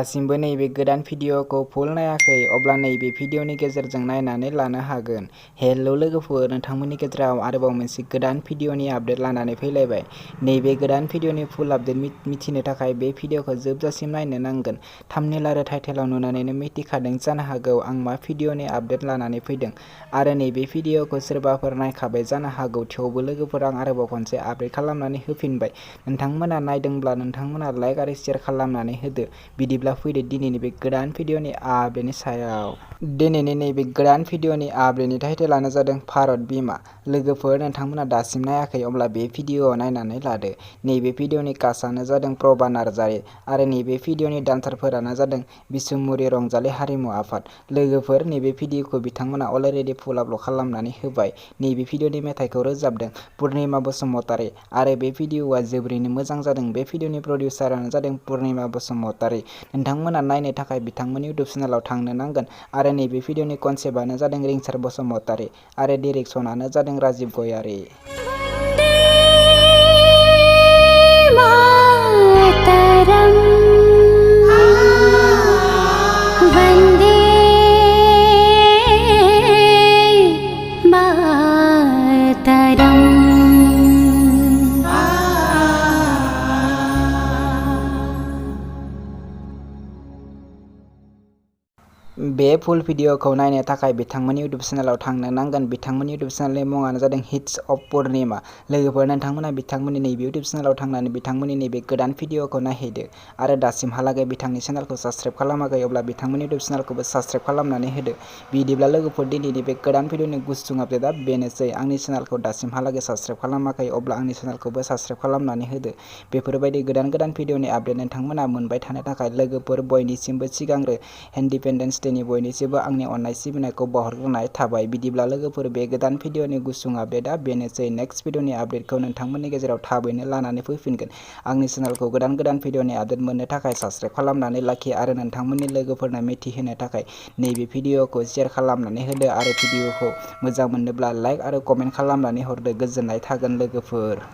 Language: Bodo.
दासिमबो नैबे गोदान भिडिअखौ फुल नायाखै अब्ला नैबे भिडिअनि गेजेरजों नायनानै लानो हागोन। हेलौ लोगोफोर, नोंथांमोननि गेजेराव आरोबाव मोनसे गोदान भिडिअनि आपडेट लानानै फैलायबाय। नैबे गोदान भिडिअनि फुल आपडेट मिथिनो थाखाय बे भिडिअखौ जोबजासिम नायनो नांगोन। थाम्बनेल आरो टाइटेलाव नुनानैनो मिथिखादों जानो हागौ आं मा भिडिअनि आपडेट लानानै फैदों आरो नैबे भिडिअखौ सोरबाफोर नायखाबाय जानो हागौ। थेवबो लोगोफोर, आं आरोबाव खनसे आपडेट खालामनानै होफिनबाय। नोंथांमोना नायदोंब्ला नोंथांमोना लाइक आरो शेयार खालामनानै होदो। बिदिब्ला फैदो दिनैनि बे गोदान भिडिअनि आपडेटनि सायाव। दिनैनि नैबे गोदान भिडिअनि आपडेटनि टाइटेलानो जादों भारत बिमा। लोगोफोर, नोंथांमोना दासिम नायाखै अब्ला बे भिडिअआव नायनानै लादो। नैबे भिडिअनि कास्टआनो जादों प्रभा नार्जारि आरो नैबे भिडिअनि डान्सारफोरानो जादों बिसुमुरि रंजालि हारिमु आफाद। लोगोफोर, नैबे भिडिअखौ बिथांमोना अलरेडि फुल आपल'ड खालामनानै होबाय। नैबे भिडिअनि मेथाइखौ रोजाबदों पुर्निमा बसुमतारी आरो बे भिडिअआ जोबोरैनो मोजां जादों। बे भिडिअनि प्रडिउसारानो जादों पुर्निमा बसुमतारी। नोंथांमोना नायनो थाखाय बिथांमोननि इउटुब चेनेलाव थांनो नांगोन आरो नैबे भिडिअनि कनसेप्टआनो जादों रिंसार बसुमतारी आरो डिरेक्सनानो जादों राजिब गयारी। बे फुल भिडिअखौ नायनो थाखाय बिथांमोननि इउटुब चेनेलाव थांनो नांगोन। बिथांमोननि इउटुब चेनेलनि मुङानो जादों हिट्स अफ पुर्निमा। लोगोफोर, नोंथांमोना बिथांमोननि नैबे इउटुब चेनेलाव थांनानै बिथांमोननि नैबे गोदान भिडिअखौ नायहैदो आरो दासिमहालागै बिथांनि चेनेलखौ साबस्क्राइब खालामाखै अब्ला बिथांमोननि इउटुब चेनेलखौबो साबस्क्राइब खालामनानै होदो। बिदिब्ला लोगोफोर, दिनैनि बे गोदान भिडिअनि गुसुं आपडेटआ बेनोसै। आंनि चेनेलखौ दासिमहालागै साबस्क्राइब खालामाखै अब्ला आंनि चेनेलखौबो साबस्क्राइब खालामनानै होदो। बेफोरबायदि गोदान गोदान भिडिअनि आपडेट नोंथांमोना मोनबाय थानो थाखाय लोगोफोर, बयनिसिमबो सिगांग्रो इन्डिपेन्डेन्स डेनि बयनिसिमबो आंनि अननाय सिबिनायखौ बावहरग्रोनाय थाबाय। बिदिब्ला लोगोफोर, बे गोदान भिडिअनि गुसुं आपडेटआ बेनोसै। नेक्स्ट भिडिअनि आपडेटखौ नोंथांमोननि गेजेराव थाबैनो लानानै फैफिनगोन। आंनि चेनेलखौ गोदान गोदान भिडिअनि आपडेट मोननो थाखाय साबस्क्राइब खालामनानै लाखि आरो नोंथांमोननि लोगोफोरनो मिथिहोनो थाखाय नैबे भिडिअखौ शेयार खालामनानै होदो आरो भिडिअखौ मोजां मोनोब्ला लाइक आरो कमेन्ट खालामनानै हरदो। गोजोननाय थागोन लोगोफोर।